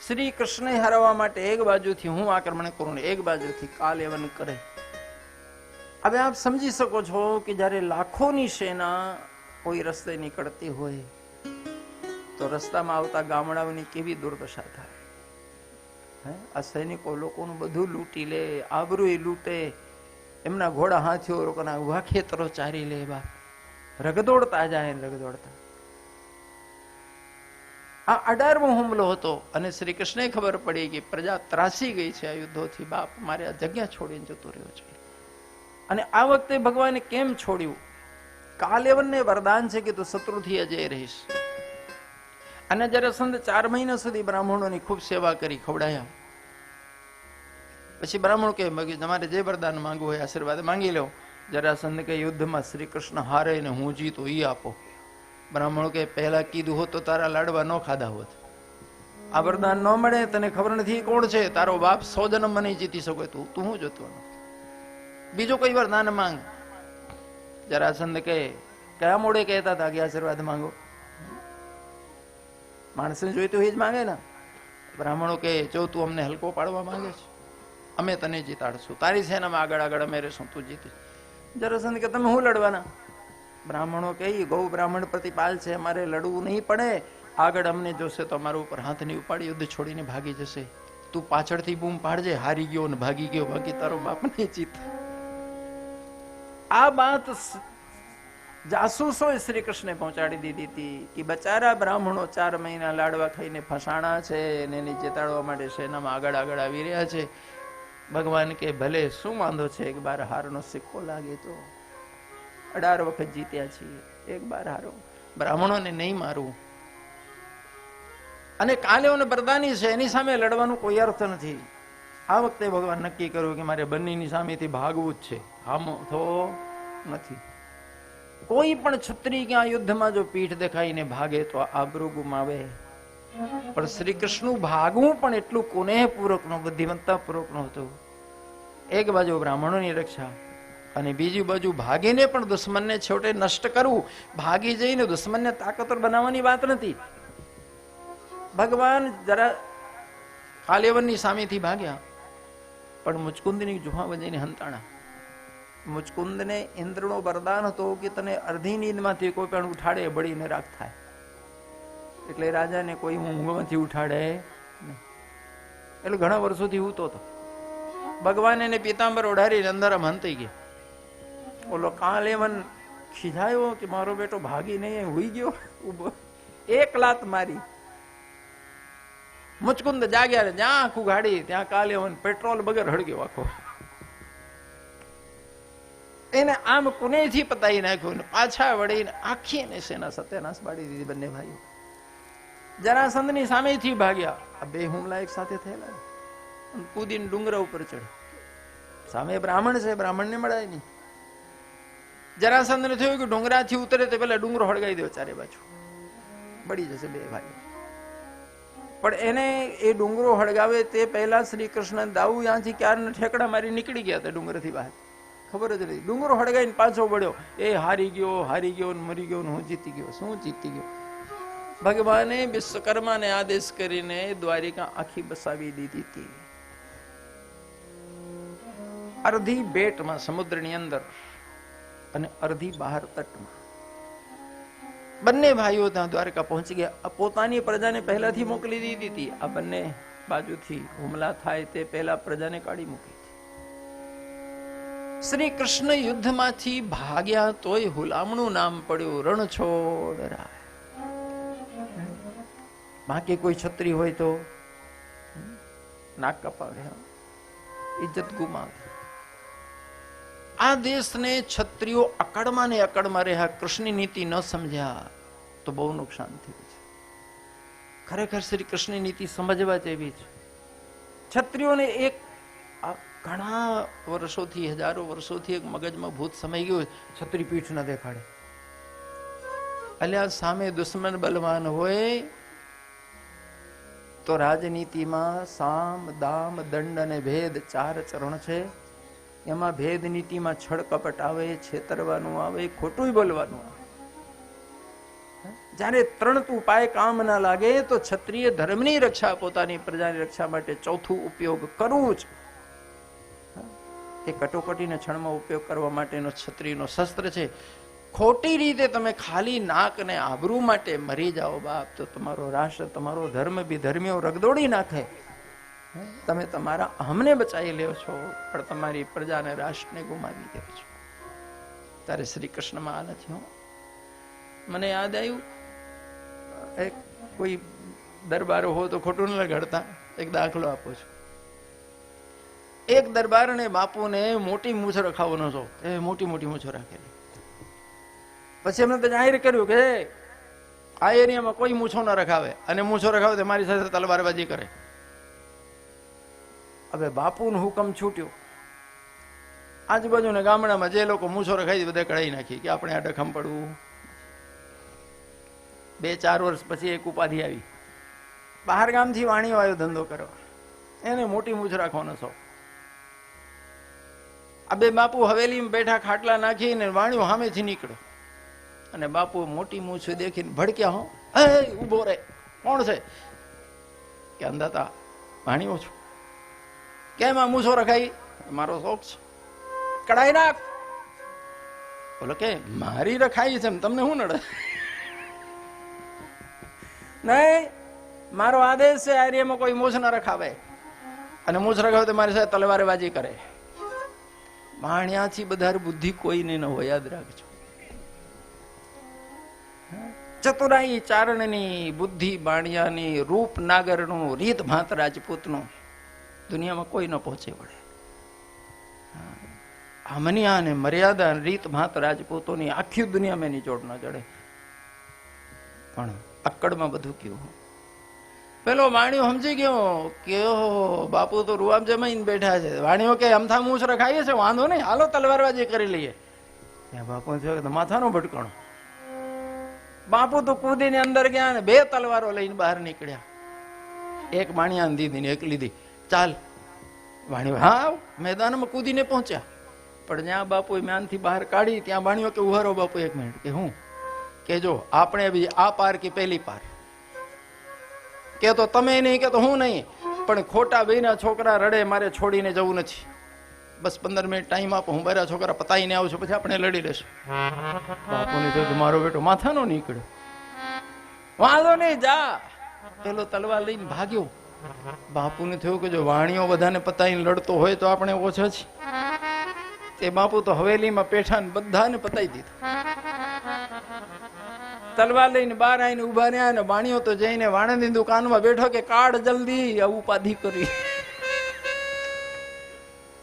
શ્રી કૃષ્ણ હરાવવા માટે એક બાજુથી હું આક્રમણ કરું ને એક બાજુથી કાલેવન કરે. હવે આપ સમજી શકો છો કે જયારે લાખોની સેના કોઈ રસ્તે નીકળતી હોય તો રસ્તામાં આવતા ગામડાઓની કેવી દુર્દશા થાય. આ સૈનિકો લોકોનું બધું લૂંટી લે, આબરૂ લૂંટે, એમના ઘોડા હાથીઓ લોકોના ઉભા ખેતરો ચારી લે, બા રગદોડતા જાય રગદોડતા. આ 18મો હુમલો હતો અને શ્રી કૃષ્ણને ખબર પડી કે પ્રજા ત્રાસી ગઈ છે આ યુદ્ધોથી. બાપ મારે આ જગ્યા છોડીને જતો રહ્યો છે. અને આ વખતે ભગવાને કેમ છોડ્યું? કાલેવનને વરદાન છે કે તું શત્રુથી અજય રહીશ. અને જરાસંધ 4 મહિના સુધી બ્રાહ્મણોની ખૂબ સેવા કરી, ખવડાયા. પછી બ્રાહ્મણ કે તમારે જે વરદાન માંગવું હોય આશીર્વાદ માંગી લો. જરાસંધ કે યુદ્ધમાં શ્રી કૃષ્ણ હારે ને હું જીતું ઈ આપો. બ્રાહ્મણો કે પહેલા કીધું હોત તો તારા લાડવા ન ખાધા હોત. આ વરદાન ન મળે, તને ખબર નથી કોણ છે, તારો બાપ 100 જન્મ નહીં જીતી શકે, તું શું જોતો? બીજો કોઈ વરદાન માંગ. જરાસંધ કે કયા મોડે કહેતા હતા કે આશીર્વાદ માંગો? માણસને જોઈતું એ જ માંગે ને. બ્રાહ્મણો કે જો તું અમને હલકો પાડવા માંગે છે, અમે તને જીતાડશું, તારી સેનામાં આગળ આગળ અમે રહેશું, તું જીતીશ. જરાસંધ કે તમે શું લડવાના? બ્રાહ્મણો કે ગૌ બ્રાહ્મણ પ્રતિપાલ છે, અમારે લડવું નહીં પડે. આગળ અમને જોશે તો અમારા ઉપર હાથ નહીં ઉપાડી યુદ્ધ છોડીને ભાગી જશે. તું પાછળથી બૂમ પાડજે, હારી ગયો ને ભાગી ગયો, બાકી તારો બાપ નહીં જીત. આ વાત જાસૂસોએ શ્રી કૃષ્ણે પહોંચાડી દીધી હતી કે બચારા બ્રાહ્મણો 4 મહિના લાડવા ખાઈને ફસાણા છે અને એને જીતાડવા માટે સેનામાં આગળ આગળ આવી રહ્યા છે. ભગવાન કે ભલે, શું વાંધો છે, એક બાર હારનો સિક્કો લાગે તો. 18 વખત જીત્યા છીએ, એક બાર હારો. બ્રાહ્મણોને નહીં મારવું. અને કાલેવન બરદાની છે, એની સામે લડવાનું કોઈ અર્થ નથી. આ વખતે ભગવાન નક્કી કર્યું કે મારે બંનેની સામેથી ભાગવું જ છે, આમ તો નથી. કોઈ પણ ક્ષત્રિય કે આ યુદ્ધમાં જો પીઠ દેખાઈને ભાગે તો આબરૂ ગુમાવે. પણ શ્રી કૃષ્ણ ભાગવું પણ એટલું કુનેહપૂર્વકનું, બુદ્ધિમત્તાપૂર્વકનું હતું. એક બાજુ બ્રાહ્મણોની રક્ષા અને બીજી બાજુ ભાગીને પણ દુશ્મનને છેવટે નષ્ટ કરવું. ભાગી જઈને દુશ્મનને તાકાતવર બનાવવાની વાત નથી. ભગવાન જરા કાલેવનની સામેથી ભાગ્યા પણ મુચકુંદની ગુફામાં જઈને હંતાણા. મુચકુંદને ઇન્દ્રનો વરદાન હતો કે તને અડધી નીંદમાંથી કોઈ પણ ઉઠાડે બળીને રાખ થાય. એટલે રાજાને કોઈ ઊંઘમાંથી ઉઠાડે નહીં. એટલે ઘણા વર્ષોથી ઊતો હતો. ભગવાન એને પીતાંબર ઓઢારીને અંદર આમ હંતાઈ ગયા. ઓલો કાલેવન ખીજાયો કે મારો બેટો ભાગી નહીં, હુઈ ગયો ઉભો. એક લાત મારી. મુચકુંદ જાગ્યા, જ્યાં આખું ગાડી ત્યાં કાલેવન પેટ્રોલ વગર હળગ્યો આખો. એને આમ કુનેથી પતાવી નાખ્યું, પાછા વળીને આખી ને સેના સત્યાનાશ પાડી દીધી. બંને ભાઈઓ જરાસંધની સામેથી ભાગ્યા. આ 2 હુમલા એક સાથે થયેલા. કૂદીને ડુંગરા ઉપર ચડે. સામે બ્રાહ્મણ છે, બ્રાહ્મણને મળાય નહીં. જરાસંધને થયું કે ડુંગરાથી ઉતરે તો પેલા ડુંગરો હળગાવી દો, ચારે બાજુ બળી જશે 2 ભાઈઓ. પણ એને એ ડુંગરો હળગાવે તે પહેલા શ્રી કૃષ્ણ દાઉ ત્યાંથી ક્યારના ઠેકડા મારી નીકળી ગયા હતા ડુંગરથી બહાર. ખબર જ નથી. ડુંગરો હળગાઈને પાછો વળ્યો. એ હારી ગયો ને મરી ગયો ને હું જીતી ગયો. શું જીતી ગયો? ભગવાને વિશ્વકર્માને આદેશ કરીને દ્વારિકા આખી બસાવી દીધી હતી. અડધી બેટમાં સમુદ્રની અંદર અને અડધી બહાર તટમાં. બંને ભાઈઓ ત્યાં દ્વારકા પહોંચી ગયા. પોતાની પ્રજાને પહેલાથી મોકલી દીધી હતી. આ બંને બાજુથી હુમલા થાય તે પહેલા પ્રજાને કાઢી મૂકી. શ્રી કૃષ્ણ યુદ્ધમાંથી ભાગ્યા તોય હુલામણું નામ પડ્યું રણછોડરાય. બાકી કોઈ છત્રી હોય તો નાક કપાવે, ઇજ્જત ગુમાવે. આ દેશને છત્રીઓ અકડમાં ને અકડમાં રહ્યા, કૃષ્ણની નીતિ ન સમજ્યા તો બહુ નુકસાન થયું છે. ખરેખર શ્રી કૃષ્ણની નીતિ સમજવા જેવી છે. છત્રીઓને એક ઘણા વર્ષોથી, હજારો વર્ષોથી એક મગજમાં ભૂત સમાઈ ગયું, છત્રી પીઠ ન દેખાડે. અલ્યા સામે દુશ્મન બલવાન હોય તો રાજનીતિમાં સામ દામ દંડ અને ભેદ 4 ચરણ છે. એમાં ભેદ નીતિમાં છળ કપટ આવે, છેતરવાનું આવે, ખોટું બોલવાનું આવે. જ્યારે ત્રણ ઉપાય કામ ના લાગે તો ક્ષત્રિય ધર્મની રક્ષા, પોતાની પ્રજાની રક્ષા માટે ચોથું ઉપયોગ કરવું જ. એ કટોકટીના ક્ષણમાં ઉપયોગ કરવા માટેનો ક્ષત્રિયનો શસ્ત્ર છે. ખોટી રીતે તમે ખાલી નાક ને આબરૂ માટે મરી જાઓ બાપ, તો તમારો રાષ્ટ્ર, તમારો ધર્મ બી ધર્મીઓ રગદોડી નાખે. તમે તમારા અહમને બચાવી લ્યો છો, પણ તમારી પ્રજાને, રાષ્ટ્રને ગુમાવી દો છો. ત્યારે શ્રી કૃષ્ણમાં આ નથી. મને યાદ આવ્યું, એક કોઈ દરબારો હો તો ખોટું ન લગાડતા, એક દાખલો આપું છું. એક દરબારને બાપુને મોટી મૂછ રખાવવાનો છો, એ મોટી મોટી મૂછો રાખેલી. પછી એમને તો જાહેર કર્યું કે આ એરિયામાં કોઈ મૂછો ન રખાવે, અને મૂછો રખાવે તો મારી સાથે તલવારબાજી કરે. હવે બાપુનો હુકમ છૂટ્યો. આજુબાજુના ગામડામાં જે લોકો મૂછો રખાઈ બધા કઢાઈ નાખી કે આપણે આ ડખમ પડવું. 2-4 વર્ષ પછી એક ઉપાધિ આવી. બહાર ગામથી વાણીઓ આવ્યો ધંધો કરવા, એને મોટી મૂછ રાખવાનો શોખ. આ બે બાપુ હવેલીમાં બેઠા, ખાટલા નાખીને વાણીઓ સામેથી નીકળ્યો, અને બાપુ મોટી મૂછ દેખીને ભડક્યા. હો, એ ઉભો રે, કોણ છે? કે અંધાતા વાણીઓ છું. કેમ આ મૂછો રખાઈ? મારો શોખ છે, કઢાઈ નાખ. બોલો કે મારી રખાઈ છે, તમને શું નડે? નહીં, મારો આદેશ છે, આ એરિયામાં કોઈ મૂછ ના રખાવે, અને મૂછ રખાવે તો મારી સાથે તલવારબાજી કરે. વાણિયાથી બધા બુદ્ધિ કોઈને ન હોય, યાદ રાખજો. ચતુરાઈ ચારણની બુદ્ધિ બાણિયાની, રૂપ નાગરનું, રીત ભાત રાજપૂતનું, દુનિયામાં કોઈ ન પહોંચે વળે. આમનિયા અને મર્યાદા રીત ભાત રાજપૂતોની આખી દુનિયામાં એની જોડ ન જડે. પણ અક્કડમાં બધું કેવું. પેલો વાણિયો સમજી ગયો કે બાપુ તો રૂઆબ જમાઈને બેઠા છે. વાણિયો કે અમથા મૂછ રખાઈએ છે, વાંધો નહીં, હાલો તલવારબાજી કરી લઈએ. બાપુ માથાનો ભટકણો. બાપુ તો કૂદીને અંદર ગયા ને 2 તલવારો લઈને બહાર નીકળ્યા. એક વાણિયાને દીધી ને એક લીધી. ચાલ. વાણિયો હા મેદાનમાં કૂદીને પહોંચ્યા, પણ જ્યાં બાપુ મ્યાનથી બહાર કાઢી ત્યાં વાણિયો કે ઉહારો બાપુ 1 મિનિટ. કે હું? કે જો આપણે આ પાર કે પહેલી પાર. કે તો તમે નહીં, કે તો હું નહીં, પણ ખોટા બેના છોકરા રડે, મારે છોડીને જવું નથી. બસ 15 મિનિટ ટાઈમ આપો, હું બરા છોકરા પતાવીને આવું છું, પછી આપણે લડી લેશું. બાપુને જોયું મારો બેટો માથાનો નીકળ્યો. વાંધો નહીં, જા. પેલો તલવાર લઈને ભાગ્યો. બાપુને થયું કે જો વાણીઓ બધાને પતાવીને લડતો હોય તો આપણે ઓછા છીએ. તે બાપુ તો હવેલીમાં પેઠા બધાને પતાવી દીધું. તલવાર લઈને બહાર આવીને ઉભા રહ્યા, ને વાણીઓ તો જઈને વાણંદની દુકાનમાં બેઠો કે કાઢ જલ્દી આ ઉપાધિ કરી.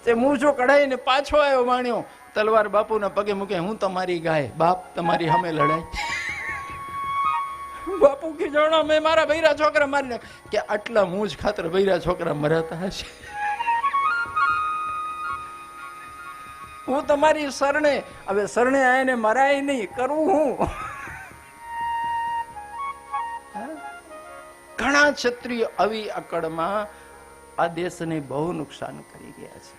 તે મૂછો કઢાઈને પાછો આવ્યો વાણિયો. તલવાર બાપુના પગે મૂકે, હું તમારી ગાય, બાપ તમારી સામે લડાય. બાપુ ખીજોણો, મેં મારા બૈરા છોકરા મારી નાખ. કે આટલા મૂછ ખાતર બૈરા છોકરા મરાતા હશે? હું તમારી શરણે, હવે શરણે આવીને મરાય નહીં, કરવું હું? ઘણા ક્ષત્રિય આવી અકડમાં આ દેશને બહુ નુકસાન કરી ગયા છે.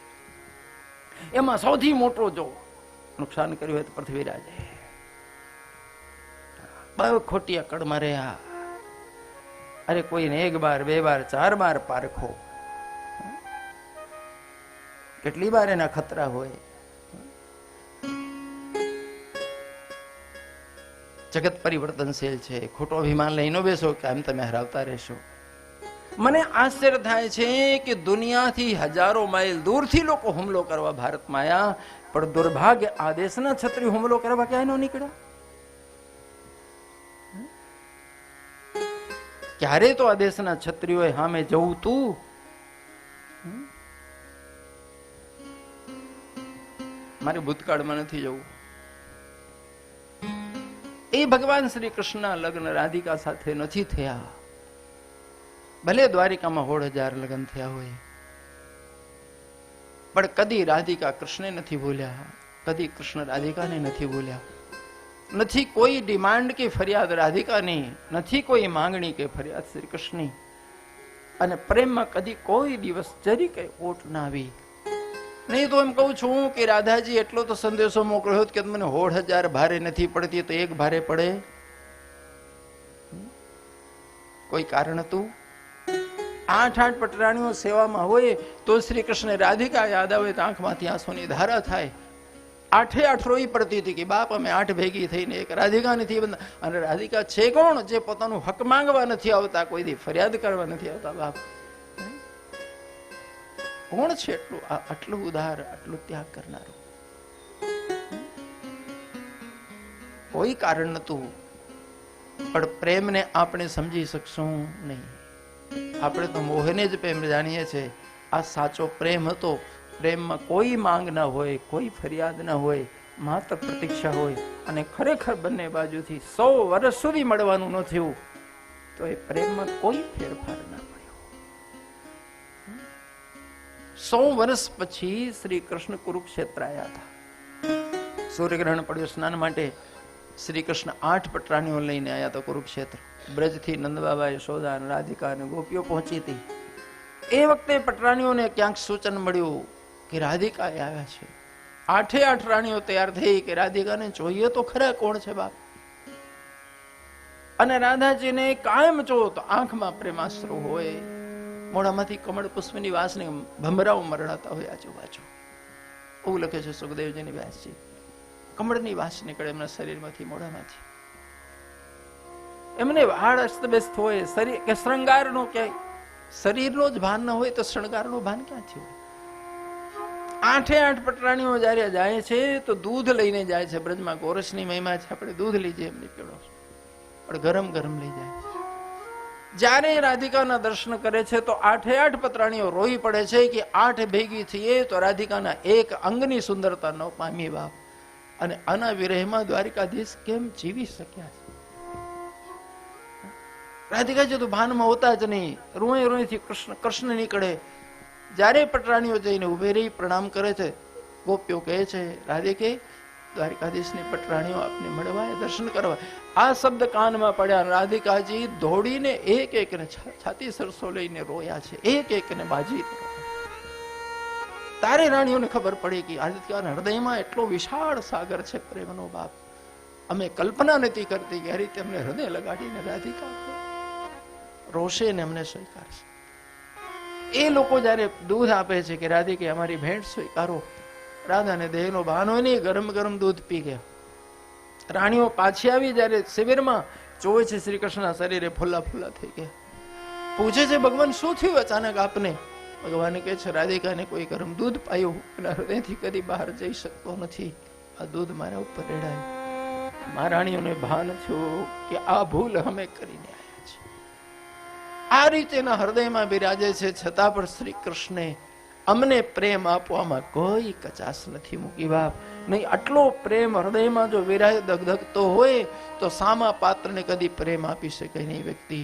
એમાં સૌથી મોટો જો નુકસાન કર્યું હોય તો પૃથ્વીરાજે. બહુ ખોટી અકડમાં રહ્યા. અરે કોઈને 1 બાર 2 બાર 4 બાર પારખો, કેટલી વાર એના ખતરા હોય. જગત પરિવર્તનશીલ છે. ખોટો અભિમાન લઈને બેસો કે આમ તમે હરાવતા રહેશો. મને આશ્ચર્ય થાય છે કે દુનિયાથી હજારો માઇલ દૂરથી લોકો હુમલો કરવા ભારતમાં આવ્યા, પણ દુર્ભાગ્ય આ દેશના ક્ષત્રિય હુમલો કરવા ક્યાંય ન નીકળ્યા. ક્યારે તો આ દેશના ક્ષત્રિયોએ સામે જવું તું. મારે ભૂતકાળમાં નથી જવું. એ ભગવાન શ્રી કૃષ્ણના લગ્ન રાધિકા સાથે નથી થયા. ભલે દ્વારિકામાં 16,000 લગ્ન થયા હોય, પણ કદી રાધિકા કૃષ્ણને નથી ભૂલ્યા, કદી કૃષ્ણ રાધિકાને નથી ભૂલ્યા. નથી કોઈ ડિમાન્ડ કે ફરિયાદ રાધિકાની, નથી કોઈ માંગણી કે ફરિયાદ શ્રી કૃષ્ણની. અને પ્રેમમાં કદી કોઈ દિવસ જરી કઈ ઓટ ના આવી. નહીં તો એમ કહું છું કે રાધાજી એટલો તો સંદેશો મોકલ્યો કે મને 16,000 ભારે નથી પડતી તો 1 ભારે પડે. કોઈ કારણ હતું? 8 પટરાણીઓ સેવામાં હોય તો શ્રી કૃષ્ણ રાધિકા યાદ આવે તો આંખમાંથી આંસુની ધારા થાય. 8 રોઈ પડતી હતી કે બાપ અમે 8 ભેગી થઈને એક રાધિકા નથી બંધા. અને રાધિકા છે કોણ? જે પોતાનું હક માંગવા નથી આવતા, કોઈ દી ફરિયાદ કરવા નથી આવતા. બાપ કોણ છે આટલું ઉદાર, આટલું ત્યાગ કરનારું? કોઈ કારણ નતું. પણ પ્રેમને આપણે સમજી શકશું નહીં. આપણે તો મોહને જ પ્રેમ જાણીએ છીએ. આ સાચો પ્રેમ હતો. પ્રેમમાં કોઈ માંગ ના હોય, કોઈ ફરિયાદ ના હોય, માત્ર પ્રતીક્ષા હોય. અને ખરેખર બંને બાજુથી 100 વર્ષ સુધી મળવાનું ન થયું તો એ પ્રેમમાં કોઈ ફેરફાર ના પડ્યો. 100 વર્ષ પછી શ્રી કૃષ્ણ કુરુક્ષેત્ર આવ્યા હતા. સૂર્યગ્રહણ પડ્યું સ્નાન માટે. શ્રી કૃષ્ણ 8 પટરાણીઓ લઈને આવ્યા હતા કુરુક્ષેત્ર. બ્રજથી નંદબાબા, યશોદા અને રાધિકા અને ગોપીઓ પહોંચી હતી. એ વખતે પટરાણીઓને ક્યાંક સૂચન મળ્યું કે રાધિકા આવ્યા છે. 8 રાણીઓ તૈયાર થઈ કે રાધિકાને જોઈએ તો ખરા કોણ છે બાપ. અને રાધાજીને કાયમ જો તો આંખમાં પ્રેમાશ્રુ હોય, મોઢામાંથી કમળ પુષ્પની વાસને ભમરાઓ મરડાતા હોય આજુબાજુ. એવું લખે છે સુખદેવજીની વ્યાસજી. કમળની વાસ નીકળે એમના શરીરમાંથી, મોઢામાંથી. એમને વાળ અસ્તવ્યસ્ત હોય, શરીર કે શ્રૃંગારનો ક્યાંય શરીરનો જ ભાન ન હોય તો શણગારનું ભાન ક્યાંથી હોય? 8 પટરાણીઓ જયારે જાય છે તો દૂધ લઈને જાય છે. બ્રજમાં ગોરસની મહિમા છે, આપણે દૂધ લીજે એમની પીળો, પણ ગરમ ગરમ લઈ જાય. જયારે રાધિકાના દર્શન કરે છે તો 8 પટરાણીઓ રોઈ પડે છે કે 8 ભેગી થઈએ તો રાધિકાના એક અંગની સુંદરતા ન પામી બાપ. અને આના વિરહમાં દ્વારિકાધીશ કેમ જીવી શક્યા છે? રાધિકાજી તો ભાનમાં હોતા જ નહીં. રોય રોયથી કૃષ્ણ નીકળે. જયારે પટરાણીઓ જઈને ઉભે રહી પ્રણામ કરે છે, ગોપીઓ કહે છે રાધિકે દ્વારિકાધીશની પટરાણીઓ આપને મળવા, દર્શન કરવા. આ શબ્દ કાનમાં પડ્યા. રાધિકાજી દોડીને એક ને છાતી સરસો લઈને રોયા છે. એક ને બાજી. તારે રાણીઓને ખબર પડી કે રાધિકાના હૃદયમાં એટલો વિશાળ સાગર છે પ્રેમનો બાપ. અમે કલ્પના નથી કરતી કે આ રીતે અમને હૃદય લગાડીને રાધિકા રોશે ને અમને સ્વીકારશે. એ લોકો જયારે દૂધ આપે છે કે રાધિકે અમારી ભેટ સ્વીકારો, રાધાને દેહનો બહાનો નહીં, ગરમ ગરમ દૂધ પી ગયા. રાણીઓ પાછી આવી જયારે શિબિરમાં જોવે છે શ્રી કૃષ્ણના શરીરે ફૂલા ફૂલા થઈ ગયા. પૂછે છે ભગવાન શું થયું અચાનક આપને? ભગવાન કહે છે રાધિકાને કોઈ ગરમ દૂધ પાયું, એના હૃદયથી કદી બહાર જઈ શકતો નથી. આ દૂધ મારા ઉપર રેડાયું. મહારાણીઓને ભાન થયું કે આ ભૂલ અમે કરીને આવ્યા છીએ. આ રીતેના હૃદયમાં બિરાજે છે, છતાં પણ શ્રી કૃષ્ણે અમને પ્રેમ આપવામાં કોઈ કચાશ નથી મૂકી બાપ. નહીં આટલો પ્રેમ હૃદયમાં જો વિરાય દગદગતો હોય તો સામા પાત્રને કદી પ્રેમ આપી શકે નહીં વ્યક્તિ.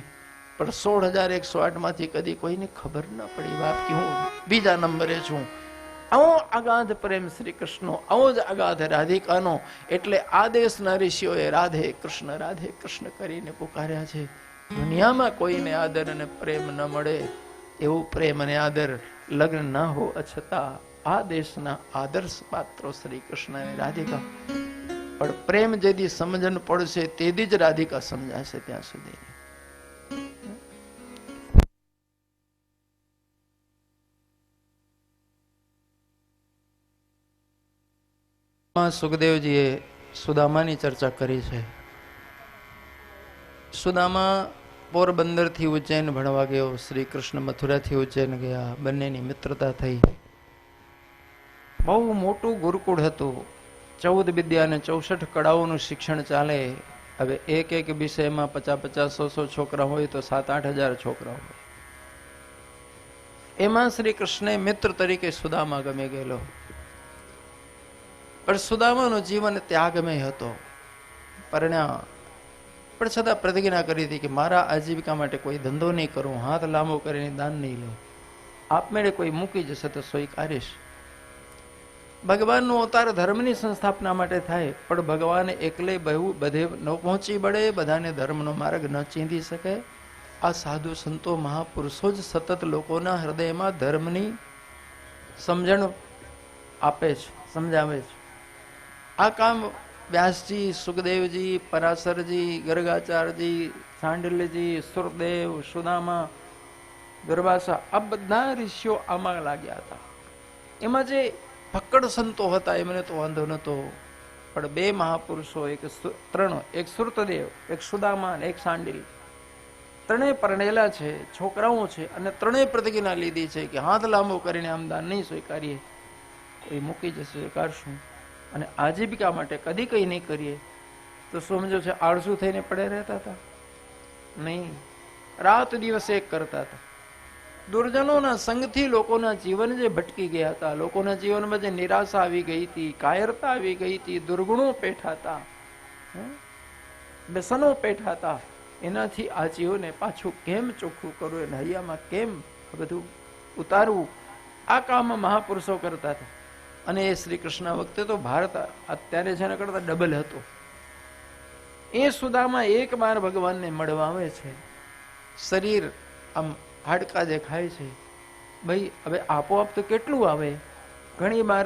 પણ 16,108 માંથી કદી કોઈને ખબર ન પડી બાપ કે હું બીજા નંબરે છું. આવો અગાધ પ્રેમ શ્રી કૃષ્ણનો, આવો જ અગાધ રાધિકાનો. એટલે આદેશના ઋષિઓએ રાધે કૃષ્ણ કરીને પુકાર્યા છે. દુનિયામાં કોઈને આદર અને પ્રેમ ન મળે એવું પ્રેમ અને આદર લગ્ન ના હો છતાં આ દેશના આદર્શ પાત્રો શ્રી કૃષ્ણ અને રાધિકા. પણ પ્રેમ જેથી સમજણ પડશે તેથી જ રાધિકા સમજાશે. ત્યાં સુધી સુખદેવજીએ સુદામાની ચર્ચા કરી છે. સુદામા પોરબંદરથી ઉજ્જૈન ભણવા ગયો. શ્રી કૃષ્ણ મથુરાથી ઉજ્જૈન ગયા. બંનેની મિત્રતા થઈ. બહુ મોટું ગુરુકુળ હતું. 14 વિદ્યા અને 64 કળાઓનું શિક્ષણ ચાલે. હવે એક વિષયમાં 50-100 છોકરા હોય તો 7-8 હજાર છોકરા હોય. એમાં શ્રી કૃષ્ણે મિત્ર તરીકે સુદામા ગમે ગયેલો. પણ સુદામાનું જીવન ત્યાગમય હતો. પરણ્યા પણ છતાં પ્રતિજ્ઞા કરી હતી કે મારા આજીવિકા માટે કોઈ ધંધો નહીં કરું, હાથ લાંબો કરીને દાન નહીં લઉં. આપમેળે કોઈ મૂકી જશે તો સ્વીકારીશ. ભગવાનનો અવતાર ધર્મની સંસ્થાપના માટે થાય, પણ ભગવાન એકલે બધે ન પહોંચી વળે, બધાને ધર્મનો માર્ગ ન ચીંધી શકે. આ સાધુ સંતો મહાપુરુષો જ સતત લોકોના હૃદયમાં ધર્મની સમજણ આપે છે, સમજાવે છે. આ કામ વ્યાસજી, સુખદેવજી, પરાશરજી, ગર્ગાચાર્યજી, સાંડિલ્યજી, સુરદેવ, સુદામા, દુર્વાસા, આ બધા ઋષિઓ આમાં લાગ્યા હતા. એમાં જે ફક્કડ સંતો હતા એમને તો વાંધો નતો, પણ બે મહાપુરુષો, એક સુરતદેવ, એક સુદામા અને એક સાંડિલ, ત્રણેય પરણેલા છે, છોકરાઓ છે, અને ત્રણેય પ્રતિજ્ઞા લીધી છે કે હાથ લાંબો કરીને આમ દાન નહીં સ્વીકારીએ, કોઈ મૂકી જશે સ્વીકારશું, અને આજીવિકા માટે કદી કંઈ નહીં કરીએ. તો સમજો છે આળસુ થઈને પડે રહેતા હતા? નહીં, રાત દિવસ એક કરતા હતા. દુર્જનોના સંગથી લોકોના જીવન જે ભટકી ગયા હતા, લોકોના જીવનમાં જે નિરાશા આવી ગઈ હતી, કાયરતા આવી ગઈ હતી, દુર્ગુણો પેઠા હતા, વ્યસનો પેઠા હતા, એનાથી આ જીવને પાછું કેમ ચોખ્ખું કરવું, એને હૈયામાં કેમ બધું ઉતારવું, આ કામ મહાપુરુષો કરતા હતા. અને એ શ્રી કૃષ્ણ વખતે તો ભારત અત્યારે જેના કરતા ડબલ હતો. એ સુદામાં એક વાર ભગવાનને મળવા આવે છે, શરીર આમ હાડકા દેખાય છે, ભાઈ હવે આપોઆપ તો કેટલું આવે. ઘણી વાર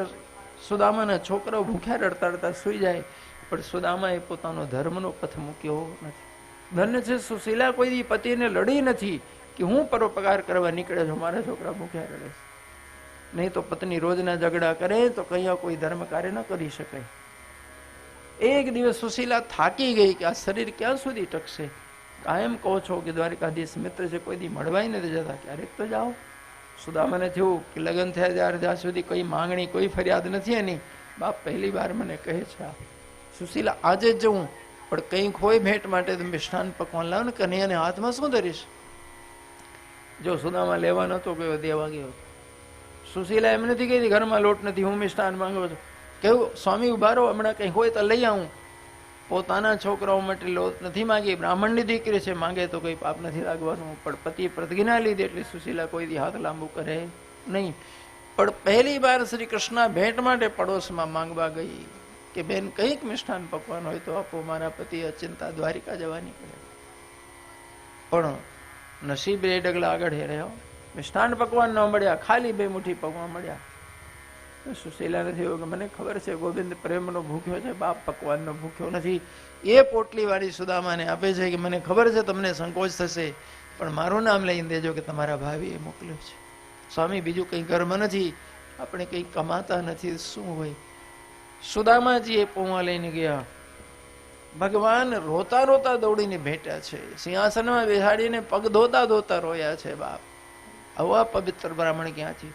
સુદામાના છોકરાઓ ભૂખ્યા રડતા રડતા સુઈ જાય, પણ સુદામાએ પોતાનો ધર્મનો પથ મૂક્યો નથી. ધન્ય છે સુશીલા કોઈ દી પતિને લડી નથી કે હું પરોપકાર કરવા નીકળે છું, મારા છોકરા ભૂખ્યા રડે છે. નહીં તો પત્ની રોજના ઝઘડા કરે તો કયા કોઈ ધર્મ કાર્ય ન કરી શકાય. એક દિવસ સુશીલા થાકી ગઈ કે આ શરીર ક્યાં સુધી ટકશે. કાયમ કહો છો કે દ્વારિકાધીશ મિત્ર છે, કોઈ દી મળવાય નથી જતા, ક્યારેક તો જાઓ. સુદામાને થયું કે લગ્ન થયા જ્યાં સુધી કોઈ માંગણી, કોઈ ફરિયાદ નથી એની. બાપ પહેલી વાર મને કહે છે આ સુશીલા આજે જ જવું, પણ કંઈક હોય ભેટ માટે તો મિષ્ટાન પકવાન લાવ ને, કનૈયાને હાથમાં શું ધરીશ. જો સુદામા લેવા નતો ગયો, દેવા ગયો. સુશીલા એમ નથી કહેતી ઘરમાં લોટ નથી, હું મિષ્ટાન માંગુ છું. કેવું સ્વામી ઉભા રહો, હમણાં કંઈ હોય તો લઈ આવું. પોતાના છોકરાઓ માટે લોટ નથી માંગી, બ્રાહ્મણની દીકરી છે, માંગે તો કોઈ પાપ નથી લાગવાનું. પણ પતિ પ્રતિજ્ઞા લીધી એટલે સુશીલા કોઈ દી હાથ લાંબુ કરે નહીં. પણ પહેલી વાર શ્રી કૃષ્ણ ભેટ માટે પડોશમાં માંગવા ગઈ કે બેન કંઈક મિષ્ટાન પકવાન હોય તો આપો, મારા પતિ અચિંતા દ્વારિકા જવા નીકળે. પણ નસીબ એ ડગલા આગળ રહ્યા, મિષ્ટાન પકવાન ન મળ્યા, ખાલી 2 મુઠ્ઠી પકવાન મળ્યા. સુશીલાને થયું કે મને ખબર છે ગોવિંદ પ્રેમનો ભૂખ્યો છે, બાપ પકવાનનો ભૂખ્યો નથી. એ પોટલી વાળી સુદામાને આપે છે કે મને ખબર છે તમને સંકોચ થશે, પણ મારું નામ લઈને દેજો કે તમારા ભાવીએ મોકલ્યો છે. સ્વામી બીજું કંઈ કર્મ નથી, આપણે કંઈ કમાતા નથી, શું હોય. સુદામાજી એ પૌવા લઈને ગયા. ભગવાન રોતા રોતા દોડીને ભેટ્યા છે, સિંહાસનમાં બેસાડીને પગ ધોતા ધોતા રોયા છે. બાપ આવા પવિત્ર બ્રાહ્મણ ક્યાંથી.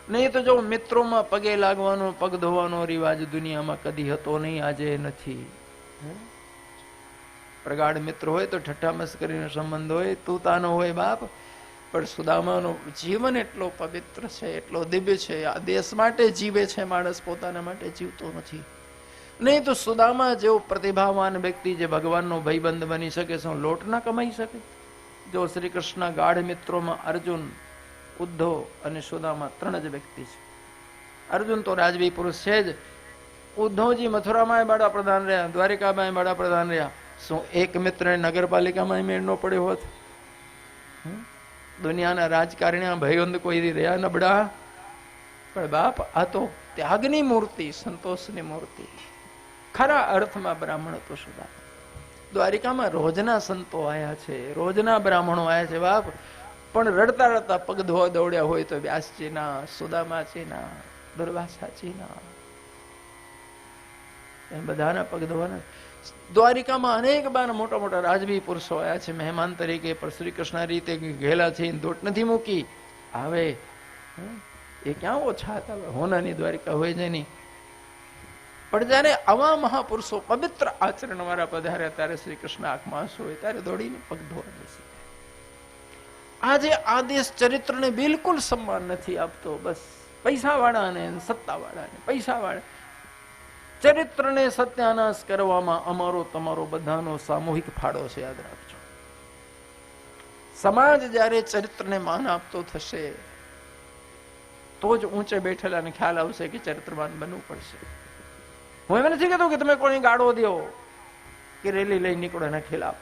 નહીં તો જો મિત્રોમાં પગે લાગવાનો, પગ ધોવાનો રિવાજ દુનિયામાં કદી હતો નહીં, આજે નથી. પ્રગાઢ મિત્ર હોય તો ઠઠ્ઠા મસ્કરીનો સંબંધ હોય, તૂતાનો હોય બાપ, પણ સુદામાનો જીવન એટલો પવિત્ર છે, એટલો દિવ્ય છે. આ દેશ માટે જીવે છે માણસ, પોતાના માટે જીવતો નથી. નહીં તો સુદામા જેવો પ્રતિભાવાન વ્યક્તિ જે ભગવાનનો ભાઈબંધ બની શકે, શું લોટ ના કમાઈ શકે. જો શ્રી કૃષ્ણ ગાઢ મિત્રોમાં અર્જુન, ઉદ્ધવ અને સુદામા 3 જ વ્યક્તિ છે. અર્જુન તો રાજવી પુરુષ છે જ. ઉદ્ધવજી મથુરામાં વડાપ્રધાન રહ્યા, દ્વારિકામાં વડાપ્રધાન રહ્યા. શું એક મિત્ર નગરપાલિકામાં મેળ ન પડ્યો હોત? દુનિયાના રાજકારણી ભયંદ કોઈ રહ્યા નબળા, પણ બાપ આ તો ત્યાગની મૂર્તિ, સંતોષની મૂર્તિ. ખરા અર્થમાં બ્રાહ્મણ હતો સુદામા. દ્વારિકામાં રોજના સંતો આયા છે, રોજના બ્રાહ્મણો આયા છે બાપ, પણ રડતા રડતા પગ ધોવા દોડ્યા હોય તો વ્યાસજીના, સુદામાજીના, દુર્વાસાજીના, એ બધાના પગ ધોવાના. દ્વારિકામાં અનેક બાર મોટા મોટા રાજવી પુરુષો આવ્યા છે મહેમાન તરીકે, પણ શ્રી કૃષ્ણ રીતે ઘેલા છે, દોટ નથી મૂકી. હવે એ ક્યાં ઓછા હતા, હોનાની દ્વારિકા હોય છે નહીં. પણ જયારે આવા મહાપુરુષો પવિત્ર આચરણ વાળા પધાર્યા, ત્યારે શ્રી કૃષ્ણ આંખમાં આંસુ હોય ત્યારે દોડીને પગ ધોવા બેસી. આજે આ દેશ ચરિત્રને બિલકુલ સન્માન નથી આપતો. બસ પૈસા વાળાને, સત્તા વાળાને, પૈસા વાળા. ચરિત્રને સત્યાનાશ કરવામાં અમારો તમારો બધાનો સામૂહિક ફાળો છે, યાદ રાખજો. સમાજ જયારે ચરિત્રને માન આપતો થશે તો જ ઊંચે બેઠેલાને ખ્યાલ આવશે કે ચરિત્રવાન બનવું પડશે. હું એમ નથી કહેતો કે તમે કોની ગાળો દો કે રેલી લઈ નીકળો એના ખિલાફ.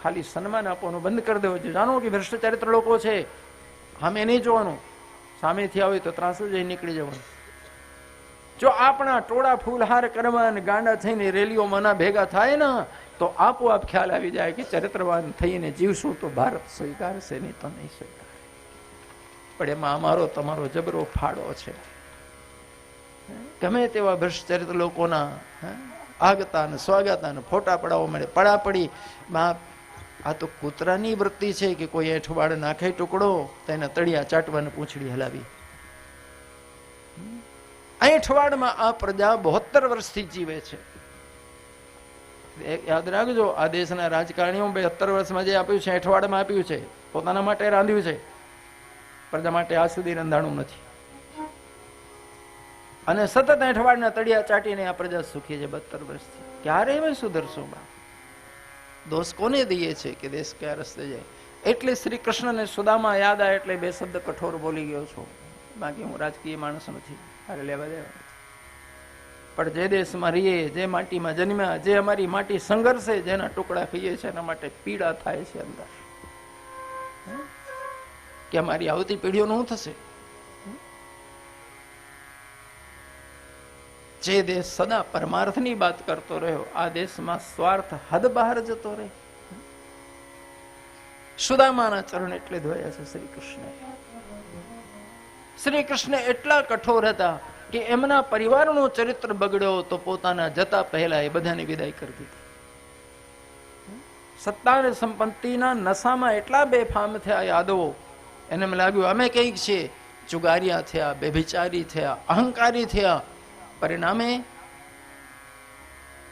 ખાલી સન્માન આપવાનું બંધ કરી દેવું છે. જાણો કે ભ્રષ્ટ ચરિત્ર લોકો છે, સામે નહીં જોવાનું, સામેથી આવે તો ત્રાસું જઈ નીકળી જવાનું. જો આપણા ટોળા ફૂલહાર કરવા અને ગાંડા થઈને રેલીઓમાં ના ભેગા થાય ને તો આપોઆપ ખ્યાલ આવી જાય કે ચરિત્રવાન થઈને જીવશું તો ભારત સ્વીકારશે, નહીં તો નહીં સ્વીકાર. પણ એમાં અમારો તમારો જબરો ફાળો છે. ગમે તેવા ભ્રષ્ટ ચરિત્ર લોકોના આગતા ને સ્વાગતા ને ફોટા પડાવવા મળે, પડાપડી. આ તો કૂતરાની વૃત્તિ છે કે કોઈ એઠવાડ નાખે ટુકડો તેને તળિયા ચાટવાને પૂંછડી હલાવી. એઠવાડમાં આ પ્રજા 72 વર્ષથી જીવે છે. યાદ રાખજો, આ દેશના રાજકારણીઓ 72 વર્ષમાં જે આપ્યું છે એઠવાડમાં આપ્યું છે, પોતાના માટે રાંધ્યું છે, પ્રજા માટે આજ સુધી રંધાણું નથી. અને સતત એઠવાડના તળિયા ચાટીને આ પ્રજા સુખી છે 72 વર્ષથી. ક્યારે અમે સુધરશું? દોષ કોને દઈએ છે કે દેશ કયા રસ્તે જાય? એટલે શ્રી કૃષ્ણને સુદામા યાદ આવે એટલે 2 શબ્દ કઠોર બોલી ગયો છું. બાકી હું રાજકીય માણસ નથી, અરે લેવા દેવા. પણ જે દેશમાં રહીએ, જે માટીમાં જન્મ્યા, જે અમારી માટી સંઘર્ષે, જેના ટુકડા ખાઈએ છે, એના માટે પીડા થાય છે અંદર કે અમારી આવતી પેઢીઓનું શું થશે. જે દેશ સદા પરમાર્થની વાત કરતો રહ્યો, આ દેશમાં સ્વાર્થ હદ બહાર જતો રહે. સુદામાના ચરણ એટલે ધોયા છે શ્રી કૃષ્ણ. શ્રી કૃષ્ણ એટલા કઠોર હતા કે એમના પરિવારનું ચરિત્ર બગડ્યો તો પોતાના જતા પહેલા એ બધાને વિદાય કરી દીધી. સત્તા અને સંપત્તિના નશામાં એટલા બેફામ થયા યાદવો, એને એમ લાગ્યું અમે કંઈક છીએ. જુગારિયા થયા, બેભિચારી થયા, અહંકારી થયા. પરિણામે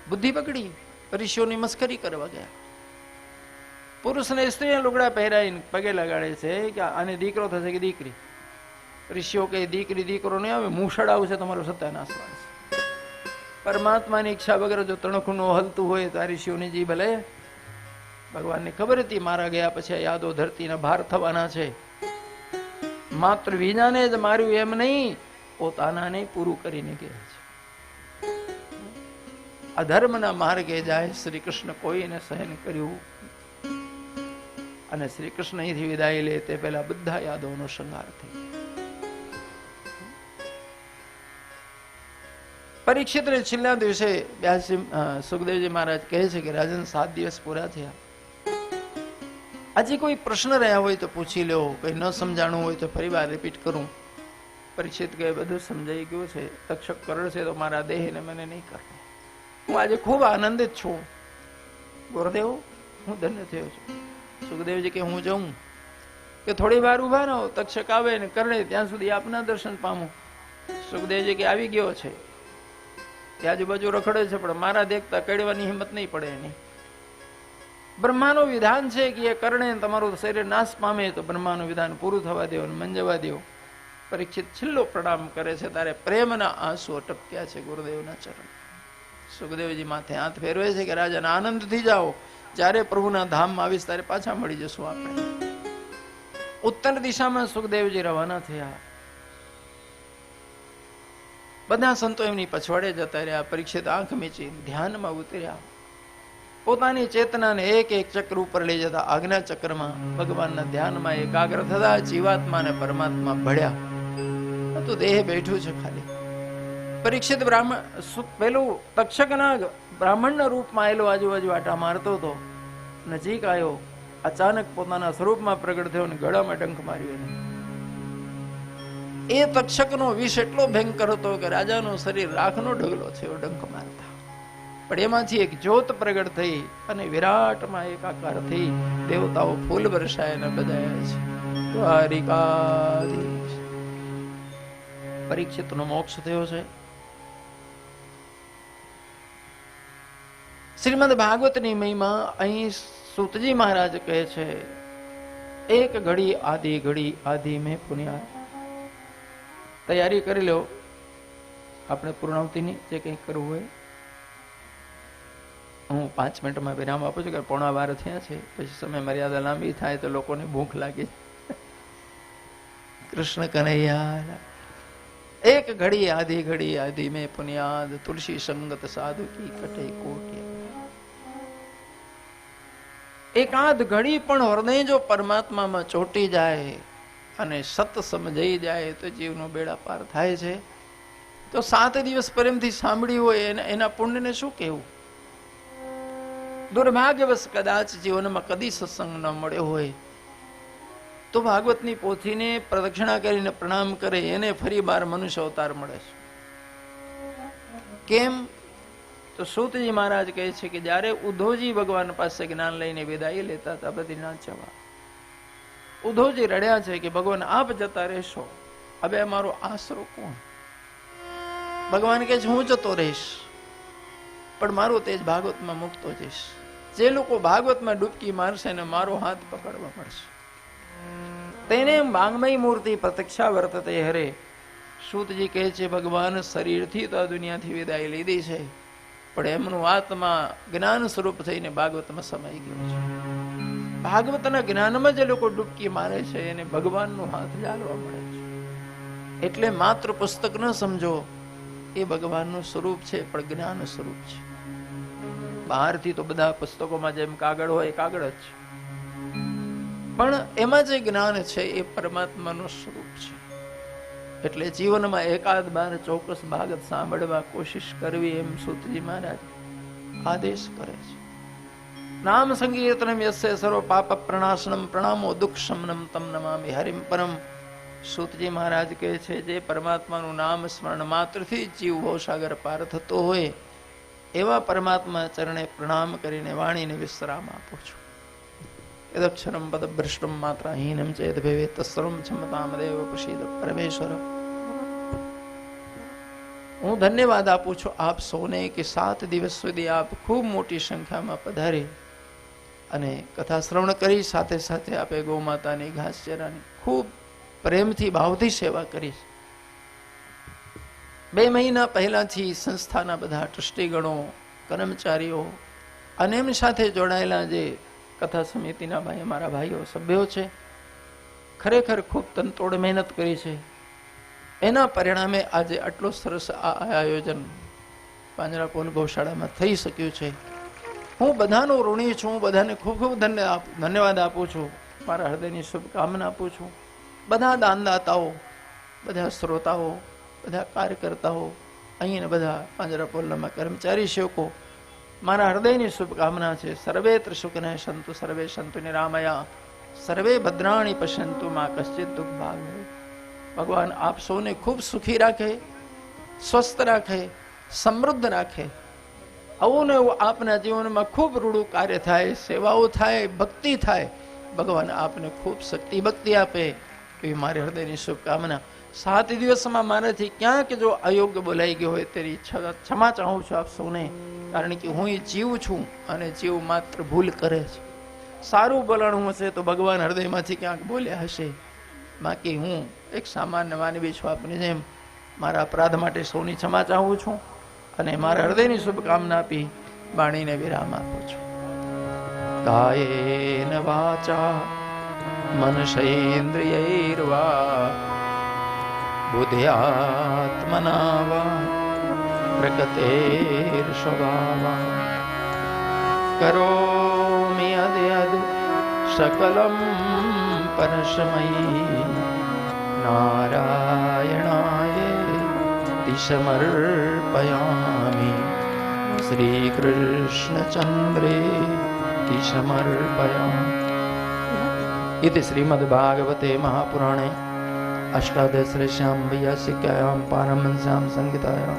બુદ્ધિ બગડી, ઋષિઓની મસ્કરી કરવા ગયા. પુરુષને સ્ત્રીને લુગડા પહેરાઈને પગે લગાડે છે કે આને દીકરો થશે કે દીકરી. ઋષિઓ કે દીકરી દીકરો નહીં આવે, મૂછડ આવશે તમારો સત્યાનાશ વાળશે. પરમાત્માની ઈચ્છા વગર જો તણખું હલતું હોય તો આ ઋષિઓની જીભ હલે? ભગવાનને ખબર હતી મારા ગયા પછી યાદો ધરતીના ભાર થવાના છે. માત્ર વિનાને જ માર્યું એમ નહીં, પોતાનાને પૂરું કરીને ગયા છે. અધર્મના માર્ગે જાય શ્રી કૃષ્ણ કોઈને સહન કર્યું. અને શ્રી કૃષ્ણ અહીંથી વિદાય લે તે પહેલા બધા યાદવનો સંહાર થઈ. પરીક્ષિત છેલ્લા દિવસે સુખદેવજી મહારાજ કહે છે કે રાજન 7 દિવસ પૂરા થયા, હજી કોઈ પ્રશ્ન રહ્યા હોય તો પૂછી લો, કઈ ન સમજાણું હોય તો ફરી વાર રિપીટ કરું. પરીક્ષિત કહે બધું સમજાઈ ગયું છે, તક્ષક કરડ છે તો મારા દેહને મને નહીં કરે. હું આજે ખૂબ આનંદિત છું ગુરુદેવ, હું ધન્ય થયો છું. સુખદેવજી કે હું જાઉં કે થોડી વાર ઉભા રહો, તક્ષક આવે ને કરડે ત્યાં સુધી આપના દર્શન પામું. સુખદેવજી કે આવી ગયો છે, આજુબાજુ રખડે છે, પણ મારા દેખતા કડવાની હિંમત નહીં પડે એની. બ્રહ્માનું વિધાન છે કે એ કરડે તમારું શરીર નાશ પામે તો બ્રહ્માનું વિધાન પૂરું થવા દો, મંજવા દો. પરીક્ષિત છેલ્લો પ્રણામ કરે છે, તારે પ્રેમના આંસુ અટક્યા છે ગુરુદેવના ચરણ. સુખદેવજી માથે હાથ ફેરવે છે કે રાજા આનંદથી જાઓ, જ્યારે પ્રભુના ધામમાં આવીશ ત્યારે પાછા મળી જશું આપણે. ઉત્તર દિશામાં સુખદેવજી રવાના થયા. બધા સંતો એમની પછવાડે જતા રહ્યા. પરીક્ષિત આંખ મીચી ધ્યાનમાં ઉતર્યા. પોતાની ચેતનાને એક એક ચક્ર ઉપર લઈ જતા આજ્ઞા ચક્રમાં ભગવાનના ધ્યાનમાં એકાગ્ર થતા જીવાત્મા અને પરમાત્મા ભળ્યા. તો દેહ બેઠું છે ખાલી. પરીક્ષિત બ્રાહ્મણ પેલું તક્ષકના બ્રાહ્મણના રૂપમાં આવેલો આજુબાજુ આટા મારતો હતો. નજીક આવ્યો, અચાનક પોતાના સ્વરૂપમાં પ્રગટ થયો અને ગળામાં ડંખ માર્યો એને. એ તક્ષકનો વિષ એટલો ભયંકર હતો કે રાજાનું શરીર રાખનો ઢગલો છે ડંખ મારતા. પણ એમાંથી એક જ્યોત પ્રગટ થઈ અને વિરાટમાં એકાકાર થઈ દેવતાઓ ફૂલ વરસાય બધાયા છે. દ્વારિકાધીશ. પરીક્ષિતનો મોક્ષ થયો છે. શ્રીમદ ભાગવતની મહિમા અહીં સૂતજી મહારાજ કહે છે, એક ઘડી આધી મેં પુણ્યા. તૈયારી કરી લો આપણે પૂર્ણાવતીની જે કંઈ કરવું હોય. હું 5 મિનિટમાં વિરામ આપું છું કે 11:15 થયા છે, પછી સમય મર્યાદા લાંબી થાય તો લોકોને ભૂખ લાગે. કૃષ્ણ કનૈયા. એક ઘડી આધી મેં પુનિયાદ, તુલસી સંગત સાધુ કી કટે કોટિ. એકાદ ઘડી પણ હૃદય જો પરમાત્મામાં ચોટી જાય અને સત સમજાઈ જાય તો જીવનો બેડા પાર થાય છે. તો 7 દિવસ પ્રેમથી સાંભળ્યું હોય એના પુણ્યને શું કહેવું? દુર્ભાગ્યવશ કદાચ જીવનમાં કદી સત્સંગ ન મળ્યો હોય તો ભાગવતની પોથીને પ્રદક્ષિણા કરીને પ્રણામ કરે એને ફરી બાર મનુષ્ય અવતાર મળે છે. કેમ? તો સૂતજી મહારાજ કહે છે કે જ્યારે ઉદ્ધવજી ભગવાન પાસે જ્ઞાન લઈને વિદાય લેતા હતા બદ્રીનાથ જવા, ઉદ્ધવજી રડ્યા છે કે ભગવાન આપ જતા રહેશો, હવે અમારો આશરો કોણ? ભગવાન કહે છે હું જતો રહીશ પણ મારો તેજ ભાગવતમાં મૂકતો જઈશ. જે લોકો ભાગવતમાં ડૂબકી મારશે ને મારો હાથ પકડવા મળશે તેને માંગમય મૂર્તિ પ્રત્યક્ષા વર્તતે હરે. સૂતજી કહે છે ભગવાન શરીરથી તો આ દુનિયાથી વિદાય લીધી છે પણ એમનું આત્મા જ્ઞાન સ્વરૂપ થઈને ભાગવતમાં સમાઈ ગયો છે. ભાગવતના જ્ઞાનમાં જે લોકો ડૂબકી મારે છે એને ભગવાનનો હાથ જાળવા મળે છે. એટલે માત્ર પુસ્તક ન સમજો, એ ભગવાનનું સ્વરૂપ છે પણ જ્ઞાન સ્વરૂપ છે. બહારથી તો બધા પુસ્તકોમાં જેમ કાગળ હોય કાગળ જ છે, પણ એમાં જે જ્ઞાન છે એ પરમાત્માનું સ્વરૂપ છે. એટલે જીવનમાં એકાદ બાર ચોક્કસ ભાગત સાંભળવા કોશિશ કરવી એમ સૂતજી મહારાજ આદેશ કરે છે. નામ સંકીર્તનમ યસ્ય સર્વ પાપ પ્રણાશનમ પ્રણામો દુઃખ શમનમ તમ નમામિ હરિમ પરમ. સૂતજી મહારાજ કહે છે જે પરમાત્માનું નામ સ્મરણ માત્રથી જીવ ભવસાગર પાર થતો હોય એવા પરમાત્મા ચરણે પ્રણામ કરીને વાણીને વિશ્રામ આપું છું. યદક્ષરમ પદભ્રષ્ટમ માત્રાહીનમ ચેત ભવેત તત્સર્વં ક્ષમતામદેવ પ્રસીદ પરમેશ્વર. હું ધન્યવાદ આપું છું આપ સૌને કે 7 દિવસ સુધી આપ ખૂબ મોટી સંખ્યામાં પધારી અને કથા શ્રવણ કરી, સાથે સાથે આપે ગૌ માતાની ઘાસચારાની ખૂબ પ્રેમથી ભાવથી સેવા કરી. 2 મહિના પહેલાથી સંસ્થાના બધા ટ્રસ્ટીગણો, કર્મચારીઓ અને એમ સાથે જોડાયેલા જે કથા સમિતિના ભાઈ અમારા ભાઈઓ સભ્યો છે ખરેખર ખૂબ તનતોડ મહેનત કરી છે. એના પરિણામે આજે આટલો સરસ આ આયોજન પાંજરાપોળ ગૌશાળામાં થઈ શક્યું છે. હું બધાનો ઋણી છું, હું બધાને ખૂબ ખૂબ ધન્યવાદ આપું છું, મારા હૃદયની શુભકામના આપું છું. બધા દાનદાતાઓ, બધા શ્રોતાઓ, બધા કાર્યકર્તાઓ, અહીંના બધા પાંજરાપોળના કર્મચારી સેવકો, મારા હૃદયની શુભકામના છે. સર્વેત્ર સુખને સંતુ સર્વે સંતુ નિરામયા સર્વે ભદ્રાણી પશ્યંતુ માં કશ્ચિત દુઃખ ભાગ. ભગવાન આપ સૌને ખૂબ સુખી રાખે, સ્વસ્થ રાખે, સમૃદ્ધ રાખે. આવું ને એવું આપના જીવનમાં ખૂબ રૂડું કાર્ય થાય, સેવાઓ થાય, ભક્તિ થાય. ભગવાન આપને ખૂબ શક્તિ ભક્તિ આપે એવી મારી હૃદયની શુભકામના. 7 દિવસમાં મારાથી ક્યાંક જો અયોગ્ય બોલાઈ ગયો હોય તેની ક્ષમા ચાહું છું આપ સૌને, કારણ કે હું જીવ છું અને જીવ માત્ર ભૂલ કરે છે. સારું બોલાણું હશે તો ભગવાન હૃદયમાંથી ક્યાંક બોલ્યા હશે, બાકી હું એક સામાન્ય માનવી છું આપની જેમ. મારા અપરાધ માટે સૌની ક્ષમા ચાહું છું અને મારા હૃદયની શુભકામના આપી વાણીને વિરામ આપું છું. કાયેન વાચા મનસેન્દ્રિયૈર્વા બુદ્ધ્યાત્મના વા પ્રકૃતેર્સ્વભાવા કરોમિ અદ્યદ સકલમ પરસ્મૈ નારાયણાય સમર્પયામિ. શ્રી કૃષ્ણચંદ્રે સમર્પયામિ. इति श्रीमद्भागवते महापुराणे अष्टादशश्यां वैयासिक्यायां पारमहंस्यां संहितायां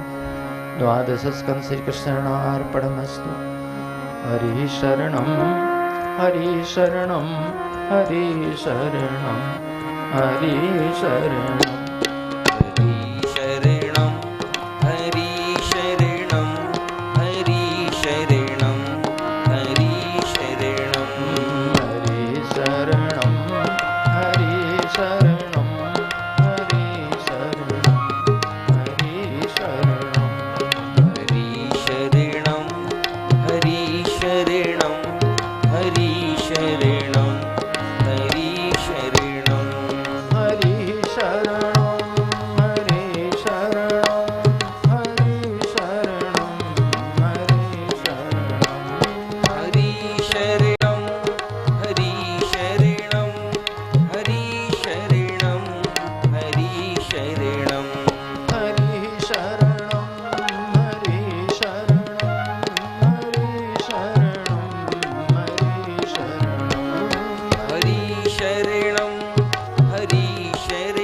द्वादशस्कन्धे श्रीकृष्णार्पणमस्तु. हरि शरणं हरि शरणं हरि शरणं हरि शरणं शरणं શેર